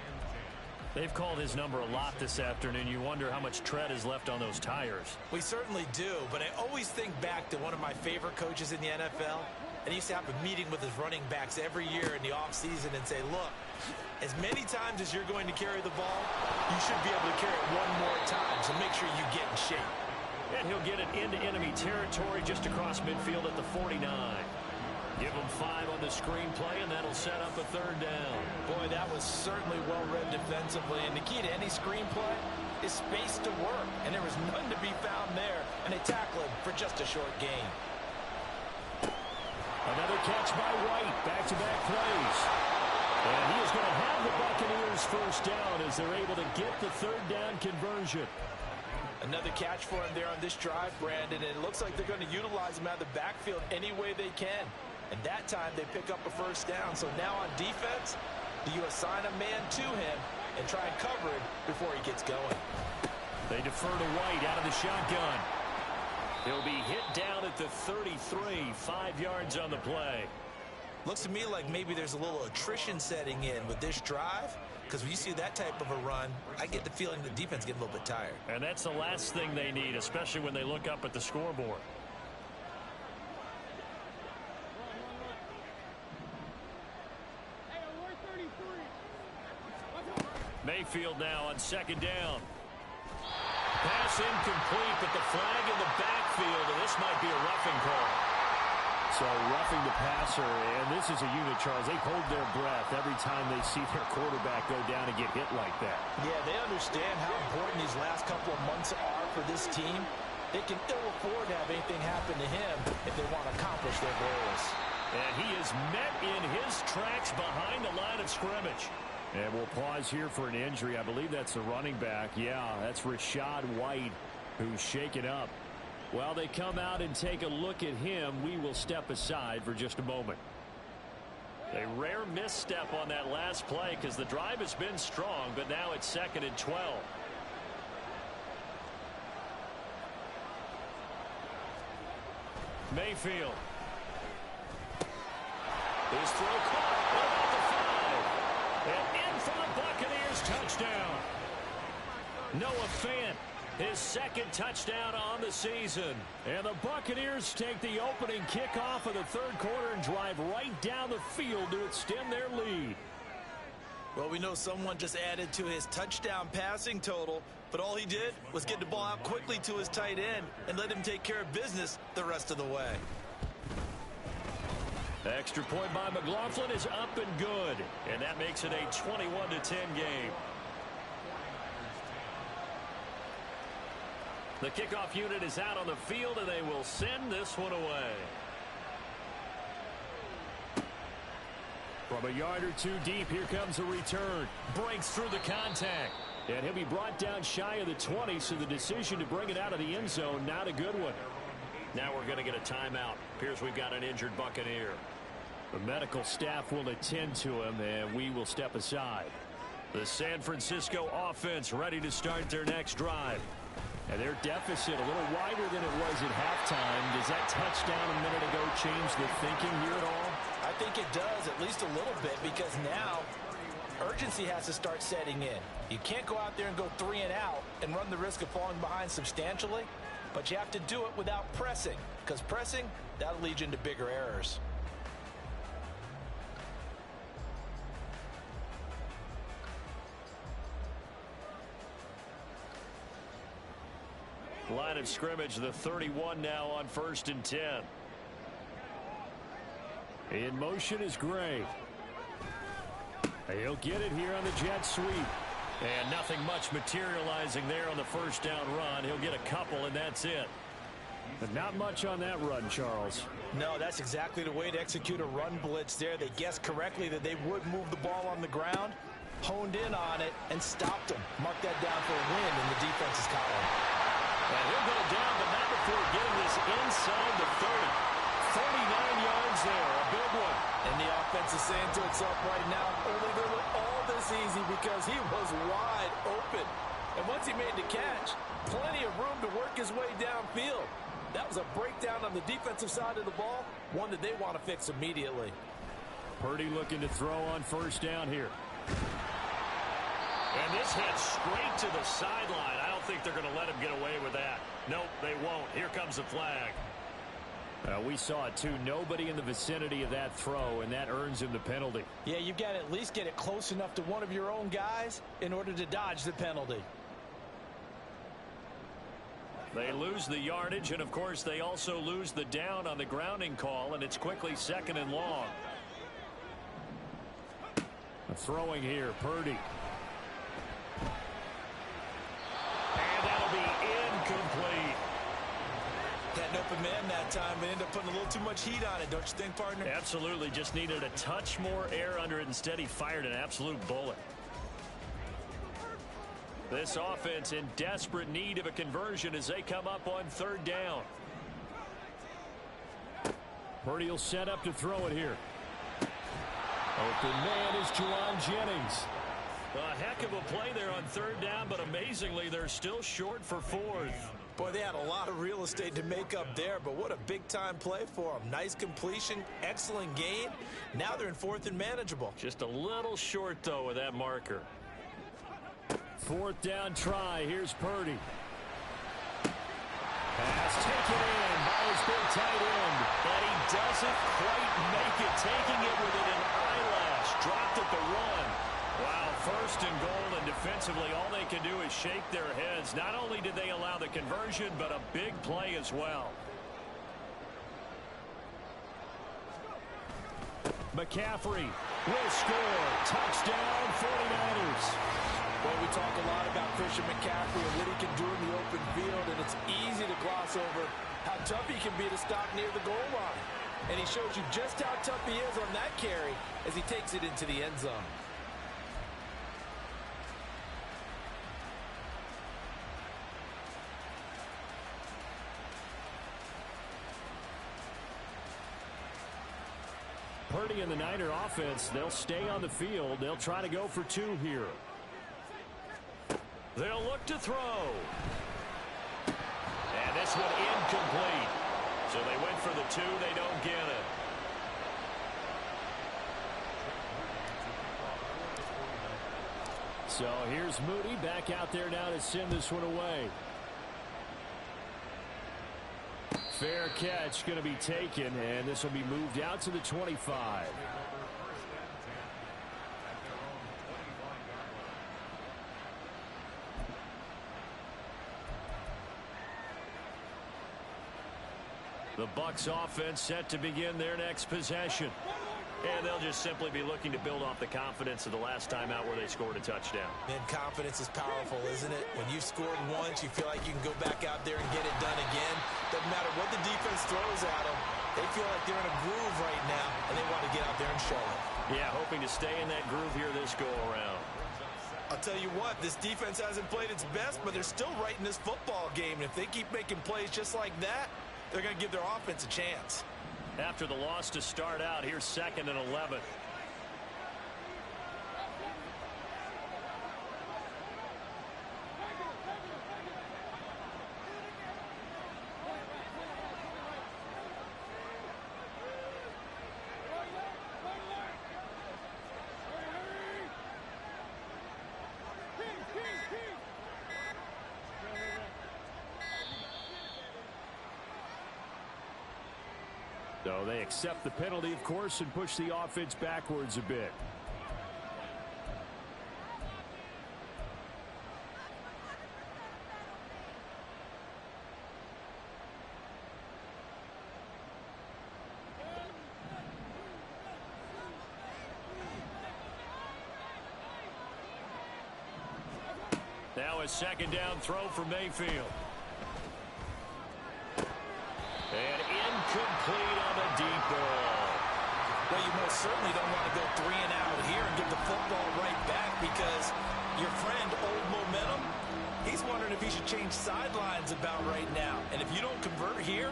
[SPEAKER 2] They've called his number a lot this afternoon. You wonder how much tread is left on those tires.
[SPEAKER 3] We certainly do, but I always think back to one of my favorite coaches in the NFL. And he used to have a meeting with his running backs every year in the offseason and say, look, as many times as you're going to carry the ball, you should be able to carry it one more time, so make sure you get in shape.
[SPEAKER 2] And he'll get it into enemy territory just across midfield at the 49. Give him 5 on the screenplay, and that'll set up a third down.
[SPEAKER 3] Boy, that was certainly well-read defensively, and the key to any screenplay is space to work, and there was none to be found there, and they tackle him for just a short gain.
[SPEAKER 2] Another catch by White, back-to-back plays. And he is going to have the Buccaneers first down as they're able to get the third down conversion.
[SPEAKER 3] Another catch for him there on this drive, Brandon, and it looks like they're going to utilize him out of the backfield any way they can. And that time they pick up a first down. So now on defense, do you assign a man to him and try and cover it before he gets going?
[SPEAKER 2] They defer to White out of the shotgun. He'll be hit down at the 33, 5 yards on the play.
[SPEAKER 3] Looks to me like maybe there's a little attrition setting in with this drive, because when you see that type of a run, I get the feeling the defense gets a little bit tired.
[SPEAKER 2] And that's the last thing they need, especially when they look up at the scoreboard. Mayfield now on second down. Pass incomplete, but the flag in the backfield, and this might be a roughing call.
[SPEAKER 4] So roughing the passer, and this is a unit, Charles. They hold their breath every time they see their quarterback go down and get hit like that.
[SPEAKER 3] Yeah, they understand how important these last couple of months are for this team. They can ill afford to have anything happen to him if they want to accomplish their goals.
[SPEAKER 2] And he is met in his tracks behind the line of scrimmage.
[SPEAKER 4] And we'll pause here for an injury. I believe that's the running back. Yeah, that's Rashad White, who's shaken up. While they come out and take a look at him, we will step aside for just a moment.
[SPEAKER 2] A rare misstep on that last play because the drive has been strong, but now it's 2nd and 12. Mayfield. His throw caught. What about the 5? And in for the Buccaneers, touchdown. Noah Fant, his 2nd touchdown on the season.
[SPEAKER 4] And the Buccaneers take the opening kickoff of the 3rd quarter and drive right down the field to extend their lead.
[SPEAKER 5] Well, we know someone just added to his touchdown passing total, but all he did was get the ball out quickly to his tight end and let him take care of business the rest of the way.
[SPEAKER 2] Extra point by McLaughlin is up and good, and that makes it a 21-10 game. The kickoff unit is out on the field, and they will send this one away.
[SPEAKER 4] From a yard or two deep, here comes a return.
[SPEAKER 2] Breaks through the contact.
[SPEAKER 4] And he'll be brought down shy of the 20, so the decision to bring it out of the end zone, not a good one.
[SPEAKER 2] Now we're going to get a timeout. Appears we've got an injured Buccaneer.
[SPEAKER 4] The medical staff will attend to him, and we will step aside.
[SPEAKER 2] The San Francisco offense ready to start their next drive.
[SPEAKER 4] And their deficit a little wider than it was at halftime. Does that touchdown a minute ago change the thinking here at all?
[SPEAKER 3] I think it does, at least a little bit, because now urgency has to start setting in. You can't go out there and go 3 and out and run the risk of falling behind substantially, but you have to do it without pressing, because pressing, that'll lead you into bigger errors.
[SPEAKER 2] Line of scrimmage, the 31 now on 1st and 10.
[SPEAKER 4] In motion is Gray. He'll get it here on the jet sweep.
[SPEAKER 2] And nothing much materializing there on the 1st down run. He'll get a couple, and that's it.
[SPEAKER 4] But not much on that run, Charles.
[SPEAKER 3] No, that's exactly the way to execute a run blitz there. They guessed correctly that they would move the ball on the ground, honed in on it, and stopped them. Mark that down for a win in the defense's column.
[SPEAKER 2] And he'll go down, but not before getting this inside the 30. 49 yards there, a big one.
[SPEAKER 3] And the offense is saying to itself right now, only they look all this easy because he was wide open. And once he made the catch, plenty of room to work his way downfield. That was a breakdown on the defensive side of the ball, one that they want to fix immediately.
[SPEAKER 4] Purdy looking to throw on 1st down here.
[SPEAKER 2] And this heads straight to the sideline. I don't think they're going to let him get away with that. Nope, they won't. Here comes the flag.
[SPEAKER 4] We saw it, too. Nobody in the vicinity of that throw, and that earns him the penalty.
[SPEAKER 3] Yeah, you've got to at least get it close enough to one of your own guys in order to dodge the penalty.
[SPEAKER 2] They lose the yardage, and, of course, they also lose the down on the grounding call, and it's quickly 2nd and long.
[SPEAKER 4] Throwing here, Purdy.
[SPEAKER 2] And that'll be incomplete.
[SPEAKER 5] Had an open man that time, but ended up putting a little too much heat on it, don't you think, partner?
[SPEAKER 2] Absolutely. Just needed a touch more air under it. Instead, he fired an absolute bullet. This offense in desperate need of a conversion as they come up on 3rd down.
[SPEAKER 4] Purdy will set up to throw it here. Open man is Juwan Jennings.
[SPEAKER 2] A heck of a play there on 3rd down, but amazingly, they're still short for 4th.
[SPEAKER 5] Boy, they had a lot of real estate to make up there, but what a big-time play for them. Nice completion, excellent gain. Now they're in 4th and manageable.
[SPEAKER 2] Just a little short, though, with that marker.
[SPEAKER 4] 4th down try. Here's Purdy. Pass taken in by his big tight end.
[SPEAKER 2] And he doesn't quite make it, taking it within an eyelash. Dropped at the run. Wow, first and goal, and defensively all they can do is shake their heads. Not only did they allow the conversion, but a big play as well. McCaffrey will score. Touchdown, 49ers.
[SPEAKER 3] Well, we talk a lot about Christian McCaffrey and what he can do in the open field, and it's easy to gloss over how tough he can be to stop near the goal line. And he shows you just how tough he is on that carry as he takes it into the end zone.
[SPEAKER 2] Purdy and the Niner offense, they'll stay on the field. They'll try to go for two here. They'll look to throw. And this one incomplete. So they went for the two. They don't get it. So here's Moody back out there now to send this one away. Fair catch going to be taken, and this will be moved out to the 25. The Bucs offense set to begin their next possession. And they'll just simply be looking to build off the confidence of the last time out where they scored a touchdown.
[SPEAKER 5] And confidence is powerful, isn't it? When you've scored once, you feel like you can go back out there and get it done again. Doesn't matter what the defense throws at them. They feel like they're in a groove right now, and they want to get out there and show it.
[SPEAKER 2] Yeah, hoping to stay in that groove here this go-around.
[SPEAKER 5] I'll tell you what, this defense hasn't played its best, but they're still right in this football game. And if they keep making plays just like that, they're going to give their offense a chance.
[SPEAKER 2] After the loss to start out, here's 2nd and 11. So they accept the penalty, of course, and push the offense backwards a bit. Now a 2nd down throw for Mayfield. And incomplete on the deep ball.
[SPEAKER 5] Well, you most certainly don't want to go 3 and out here and get the football right back because your friend, Old Momentum, he's wondering if he should change sidelines about right now. And if you don't convert here,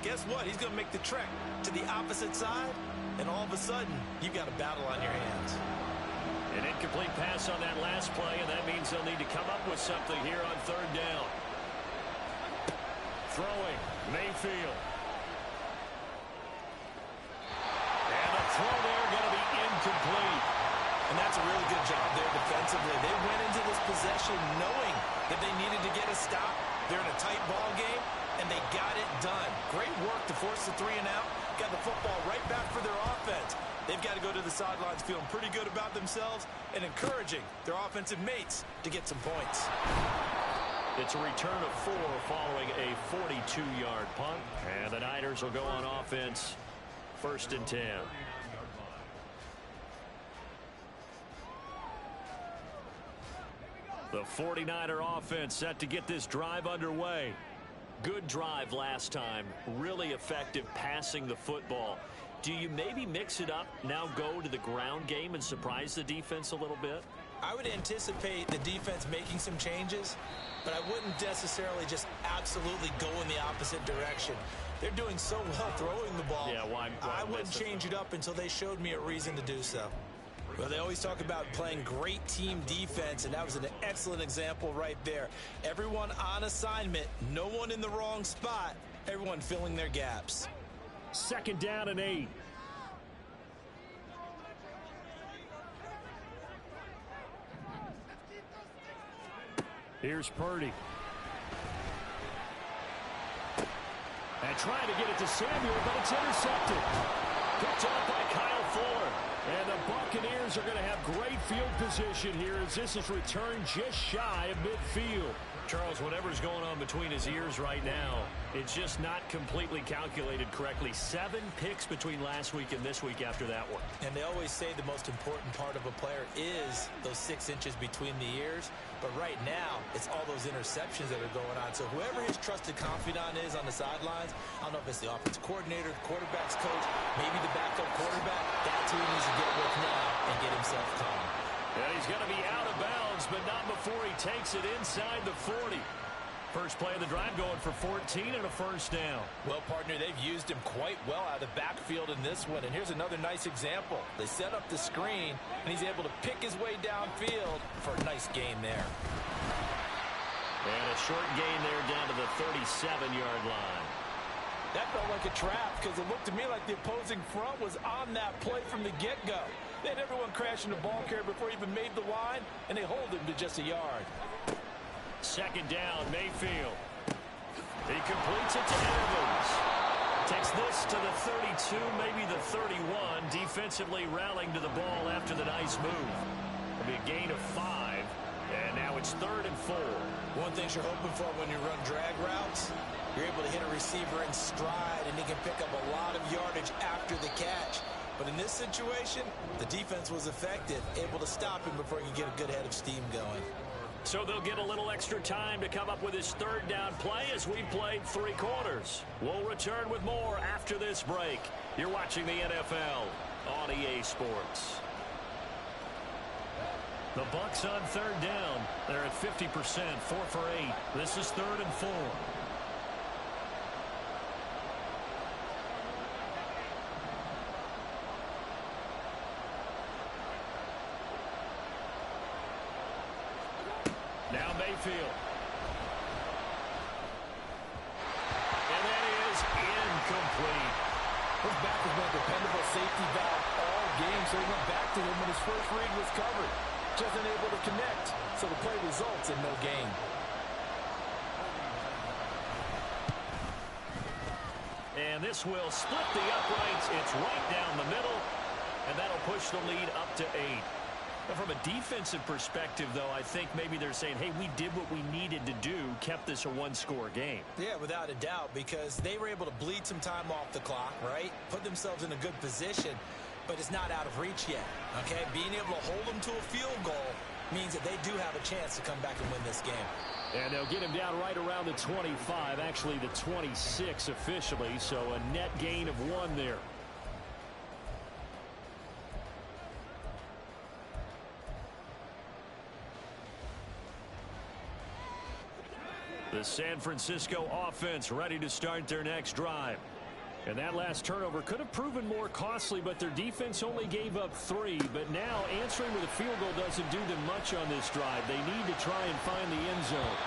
[SPEAKER 5] guess what? He's going to make the trek to the opposite side, and all of a sudden, you've got a battle on your hands.
[SPEAKER 2] An incomplete pass on that last play, and that means they'll need to come up with something here on 3rd down. Throwing, Mayfield. And the throw there going to be incomplete.
[SPEAKER 5] And that's a really good job there defensively. They went into this possession knowing that they needed to get a stop. They're in a tight ball game, and they got it done. Great work to force the 3 and out. Got the football right back for their offense. They've got to go to the sidelines feeling pretty good about themselves and encouraging their offensive mates to get some points.
[SPEAKER 2] It's a return of 4 following a 42-yard punt. And the Niners will go on offense, 1st and 10. The 49er offense set to get this drive underway. Good drive last time. Really effective passing the football. Do you maybe mix it up, now go to the ground game and surprise the defense a little bit?
[SPEAKER 5] I would anticipate the defense making some changes, but I wouldn't necessarily just absolutely go in the opposite direction. They're doing so well throwing the ball.
[SPEAKER 2] Yeah, why
[SPEAKER 5] I wouldn't change it up until they showed me a reason to do so. Well, they always talk about playing great team defense, and that was an excellent example right there. Everyone on assignment, no one in the wrong spot, everyone filling their gaps.
[SPEAKER 2] 2nd down and 8. Here's Purdy. And trying to get it to Samuel, but it's intercepted. Picked off by Kyle Fuller. And the Buccaneers are going to have great field position here as this is returned just shy of midfield.
[SPEAKER 4] Charles, whatever's going on between his ears right now, it's just not completely calculated correctly. 7 picks between last week and this week after that one.
[SPEAKER 3] And they always say the most important part of a player is those 6 inches between the ears. But right now, it's all those interceptions that are going on. So whoever his trusted confidant is on the sidelines, I don't know if it's the offensive coordinator, the quarterback's coach, maybe the backup quarterback, that's who he needs to get with now and get himself calm.
[SPEAKER 2] And he's going to be out of bounds, but not before he takes it inside the 40. First play of the drive going for 14 and a first down.
[SPEAKER 3] Well, partner, they've used him quite well out of the backfield in this one. And here's another nice example. They set up the screen, and he's able to pick his way downfield for a nice gain there.
[SPEAKER 2] And a short gain there down to the 37-yard line.
[SPEAKER 3] That felt like a trap because it looked to me like the opposing front was on that play from the get-go. They had everyone crashing the ball carrier before he even made the line, and they hold him to just a yard.
[SPEAKER 2] Second down, Mayfield. He completes it to Evans. Takes this to the 32, maybe the 31. Defensively rallying to the ball after the nice move. It'll be a gain of 5, and now it's 3rd and 4.
[SPEAKER 3] One thing you're hoping for when you run drag routes, you're able to hit a receiver in stride, and he can pick up a lot of yardage after the catch. But in this situation, the defense was effective, able to stop him before he could get a good head of steam going.
[SPEAKER 2] So they'll get a little extra time to come up with his 3rd down play as we played 3 quarters. We'll return with more after this break. You're watching the NFL on EA Sports. The Bucs on 3rd down. They're at 50%, 4 for 8. This is 3rd and 4. Now Mayfield. And that is incomplete.
[SPEAKER 3] His back has been a dependable safety valve all game, so he went back to him when his first read was covered. Just unable to connect, so the play results in no gain.
[SPEAKER 2] And this will split the uprights. It's right down the middle, and that'll push the lead up to 8. Now, from a defensive perspective, though, I think maybe they're saying, hey, we did what we needed to do, kept this a 1-score game.
[SPEAKER 3] Yeah, without a doubt, because they were able to bleed some time off the clock, right? Put themselves in a good position, but it's not out of reach yet, okay? Being able to hold them to a field goal means that they do have a chance to come back and win this game.
[SPEAKER 2] And they'll get him down right around the 25, actually the 26 officially, so a net gain of 1 there. The San Francisco offense ready to start their next drive. And that last turnover could have proven more costly, but their defense only gave up 3. But now answering with a field goal doesn't do them much on this drive. They need to try and find the end zone.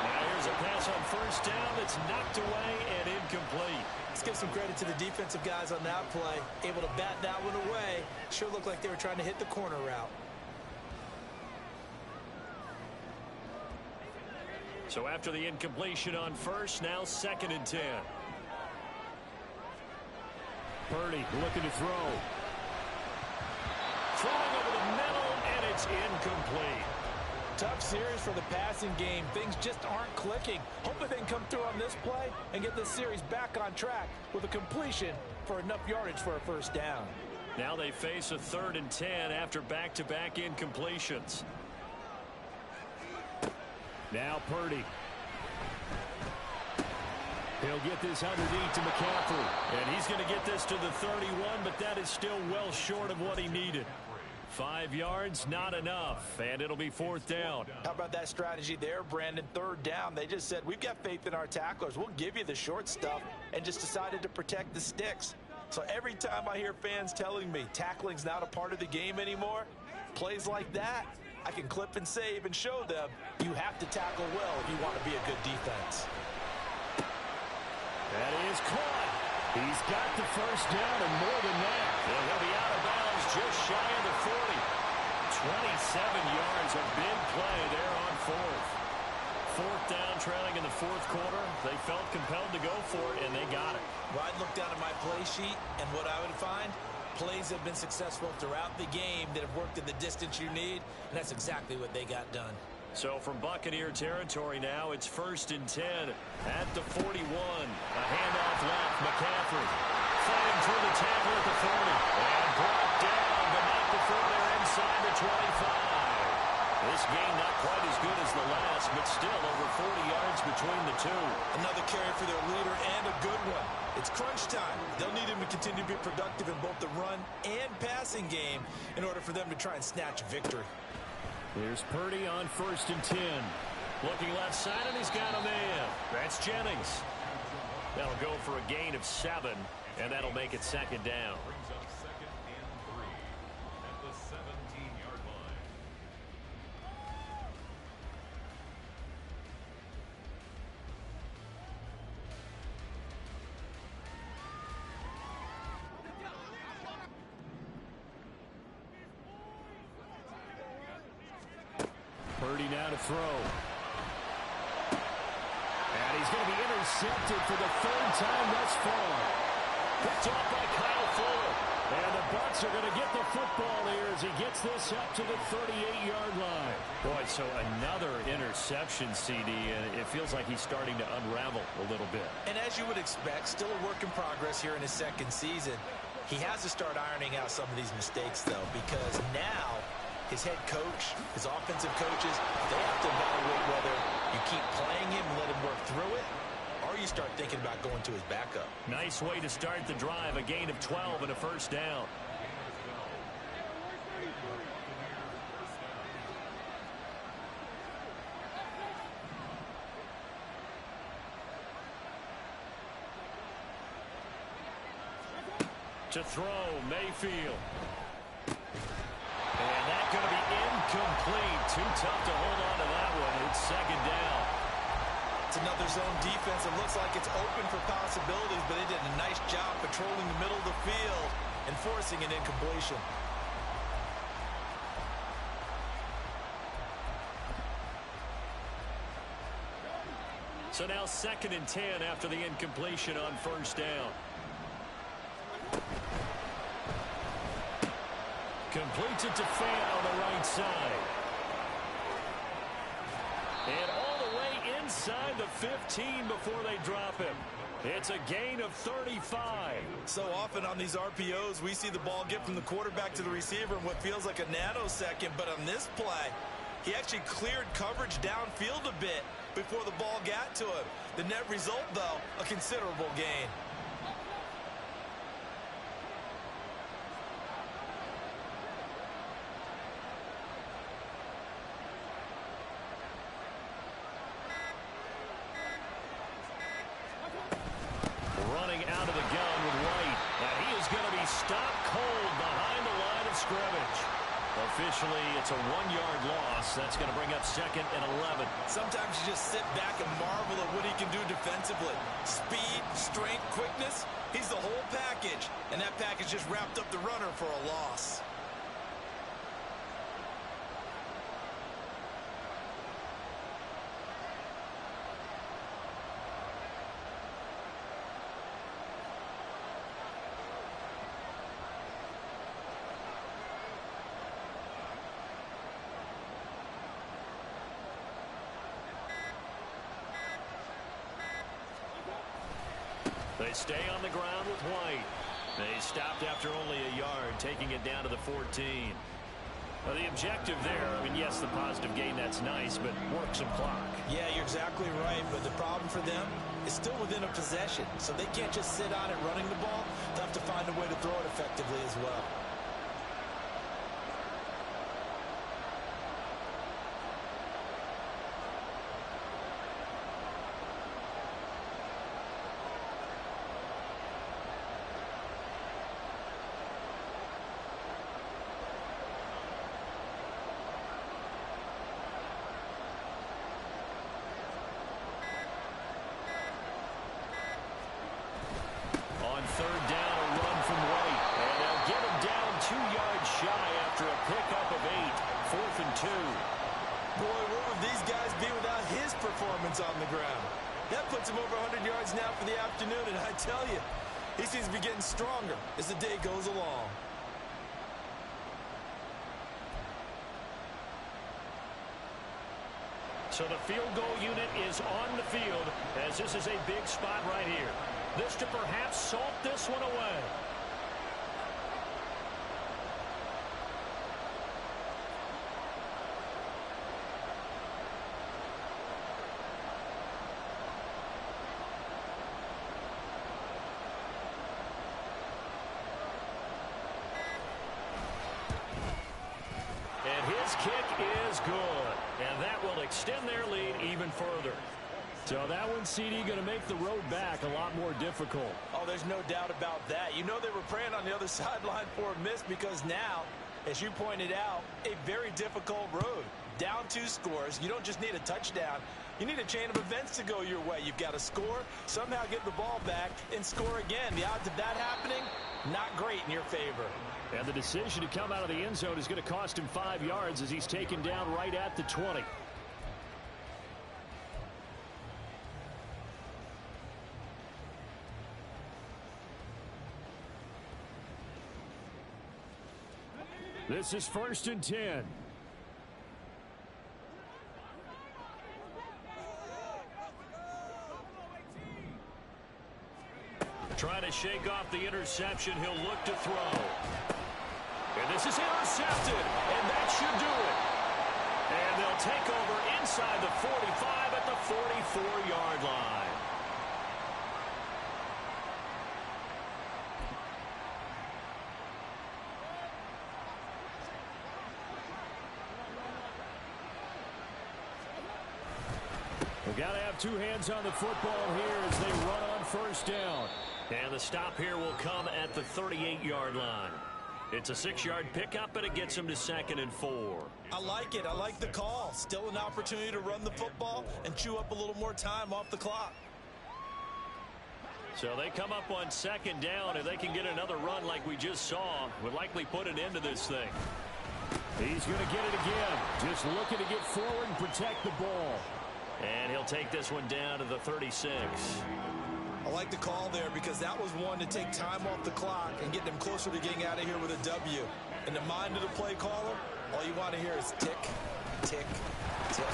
[SPEAKER 2] Now here's a pass on 1st down that's knocked away and incomplete.
[SPEAKER 3] Let's give some credit to the defensive guys on that play. Able to bat that one away. Sure looked like they were trying to hit the corner route.
[SPEAKER 2] So after the incompletion on 1st, now 2nd and 10. Purdy looking to throw. Throwing over the middle, and it's incomplete.
[SPEAKER 3] Tough series for the passing game. Things just aren't clicking. Hopefully they can come through on this play and get this series back on track with a completion for enough yardage for a 1st down.
[SPEAKER 2] Now they face a 3rd and 10 after back-to-back incompletions. Now Purdy. He'll get this underneath to McCaffrey. And he's going to get this to the 31, but that is still well short of what he needed. 5 yards, not enough, and it'll be 4th down.
[SPEAKER 3] How about that strategy there, Brandon? 3rd down. They just said, we've got faith in our tacklers. We'll give you the short stuff, and just decided to protect the sticks. So every time I hear fans telling me tackling's not a part of the game anymore, plays like that, I can clip and save and show them you have to tackle well if you want to be a good defense.
[SPEAKER 2] That is caught. He's got the 1st down and more than that. And he'll be out of bounds just shy of the 40. 27 yards, a big play there on 4th. 4th down, trailing in the 4th quarter. They felt compelled to go for it, and they got it.
[SPEAKER 3] Well, I'd look down at my play sheet, and what I would find,
[SPEAKER 5] Plays have been successful throughout the game that have worked in the distance you need, and that's exactly what they got done.
[SPEAKER 2] So from Buccaneer territory now, it's 1st and 10 at the 41. A handoff left. McCaffrey fighting through the tackle at the 40. And brought down, but not before they're inside the 25. This game not quite as good as the last, but still over 40 yards between the two.
[SPEAKER 5] Another carry for their leader and a good one. It's crunch time. They'll need him to continue to be productive in both the run and passing game in order for them to try and snatch victory.
[SPEAKER 2] Here's Purdy on 1st and 10. Looking left side, and he's got a man. That's Jennings. That'll go for a gain of 7, and that'll make it 2nd down.
[SPEAKER 6] Brings up 2nd and 3 at the 17-yard line.
[SPEAKER 2] Purdy now to throw. And he's going to be intercepted for the 3rd time thus far. Picked off by Kyle Fuller. And the Bucs are going to get the football here as he gets this up to the 38-yard line. Boy, so another interception, CD, and it feels like he's starting to unravel a little bit.
[SPEAKER 5] And as you would expect, still a work in progress here in his 2nd season. He has to start ironing out some of these mistakes, though, because now his head coach, his offensive coaches, they have to evaluate whether you keep playing him and let him work through it, or you start thinking about going to his backup.
[SPEAKER 2] Nice way to start the drive, a gain of 12 and a 1st down. To throw, Mayfield. And that's going to be incomplete. Too tough to hold on to that one. It's 2nd down.
[SPEAKER 5] It's another zone defense. It looks like it's open for possibilities, but they did a nice job patrolling the middle of the field and forcing an incompletion.
[SPEAKER 2] So now 2nd and 10 after the incompletion on 1st down. Completes it to Fant on the right side. And all the way inside the 15 before they drop him. It's a gain of 35.
[SPEAKER 5] So often on these RPOs, we see the ball get from the quarterback to the receiver in what feels like a nanosecond. But on this play, he actually cleared coverage downfield a bit before the ball got to him. The net result, though, a considerable gain.
[SPEAKER 2] Running out of the gun with White. And he is going to be stopped cold behind the line of scrimmage. Officially, it's a 1-yard loss. That's going to bring up 2nd and 11.
[SPEAKER 5] Sometimes you just sit back and marvel at what he can do defensively. Speed, strength, quickness. He's the whole package. And that package just wrapped up the runner for a loss.
[SPEAKER 2] They stay on the ground with White. They stopped after only a yard, taking it down to the 14. Well, the objective there, I mean, yes, the positive gain, that's nice, but work some clock.
[SPEAKER 5] Yeah, you're exactly right, but the problem for them is still within a possession, so they can't just sit on it running the ball. They'll have to find a way to throw it effectively as well.
[SPEAKER 2] On 3rd down, a run from White. And they'll get him down 2 yards shy after a pickup of 8. 4th and 2.
[SPEAKER 5] Boy, what would these guys be without his performance on the ground? That puts him over 100 yards now for the afternoon, and I tell you, he seems to be getting stronger as the day goes along.
[SPEAKER 4] So the field goal unit is on the field as this is a big spot right here. This to perhaps salt this one away. And his kick is good. And that will extend their lead even further. So that one, CD, going to make the road back a lot more difficult.
[SPEAKER 3] Oh, there's no doubt about that. You know they were praying on the other sideline for a miss because now, as you pointed out, a very difficult road. Down 2 scores. You don't just need a touchdown. You need a chain of events to go your way. You've got to score, somehow get the ball back, and score again. The odds of that happening, not great in your favor.
[SPEAKER 4] And the decision to come out of the end zone is going to cost him 5 yards as he's taken down right at the 20. This is 1st and 10. Trying to shake off the interception. He'll look to throw. And this is intercepted. And that should do it. And they'll take over inside the 45 at the 44-yard line. We've got to have 2 hands on the football here as they run on 1st down. And the stop here will come at the 38-yard line. It's a 6-yard pickup, and it gets them to 2nd and 4.
[SPEAKER 3] I like it. I like the call. Still an opportunity to run the football and chew up a little more time off the clock.
[SPEAKER 4] So they come up on 2nd down. If they can get another run like we just saw, would likely put an end to this thing. He's going to get it again. Just looking to get forward and protect the ball. And he'll take this one down to the 36.
[SPEAKER 3] I like the call there because that was one to take time off the clock and get them closer to getting out of here with a W. In the mind of the play caller, all you want to hear is tick, tick, tick.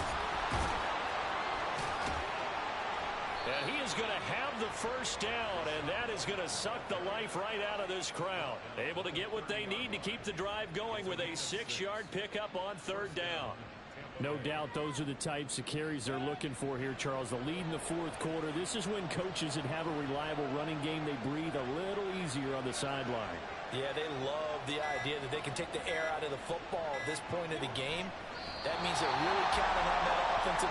[SPEAKER 4] And he is going to have the 1st down, and that is going to suck the life right out of this crowd. Able to get what they need to keep the drive going with a 6-yard pickup on 3rd down. No doubt those are the types of carries they're looking for here, Charles. The lead in the 4th quarter. This is when coaches that have a reliable running game, they breathe a little easier on the sideline.
[SPEAKER 3] Yeah, they love the idea that they can take the air out of the football at this point of the game. That means they're really counting on that offensive